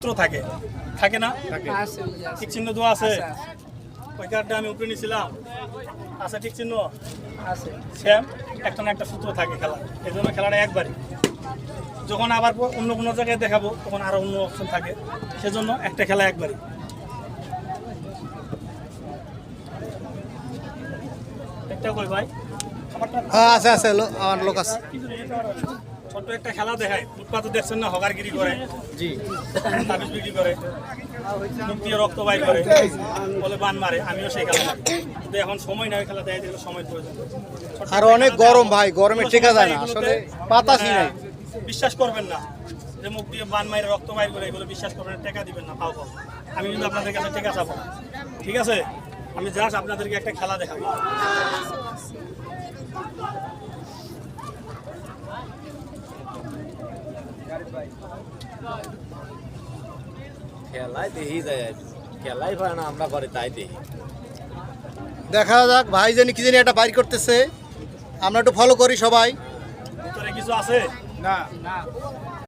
থাকে থাকে না আছে ঠিক চিহ্ন দেওয়া আছে ওই কার্ডটা আমি উপরে নিয়েছিলাম আছে ঠিক চিহ্ন আছে সেম একটা না একটা সূত্র থাকে খেলা এই জন্য খেলাটা একবারই যখন আবার অন্য কোনো জায়গায় দেখাবো তখন আরো অন্য অপশন থাকে সেজন্য একটা খেলা একবারই একটা কই ভাই খাবারটা আছে আছে আমার লোক আছে ছোট্ট একটা খেলা দেখায় ফুটপাতে দেখছেন না হকারগিরি করে জি তাবিজ বিক্রি করে মুখ দিয়ে রক্ত বাইর করে বলে বান মারে আমিও সেই খেলা মারি কিন্তু এখন সময় নাই খেলা দেয় দেখলে সময় প্রয়োজন আর অনেক গরম ভাই গরমে টেকা যায় না আসলে বাতাসই নাই বিশ্বাস করবেন না যে মুখ দিয়ে বান মারে রক্ত বাইর করে এগুলো বিশ্বাস করবেন না, টাকা দিবেন না পাও পাও আমি কিন্তু আপনাদের কাছে টাকা চাবো না। ঠিক আছে আমি জাস্ট আপনাদেরকে একটা খেলা দেখাবো খেলায় দেখি যায় খেলাই হয় না আমরা করে তাই দেখি দেখা যাক ভাই জানি কি জানি একটা বাইর করতেছে আমরা একটু ফলো করি সবাই ভিতরে কিছু আছে না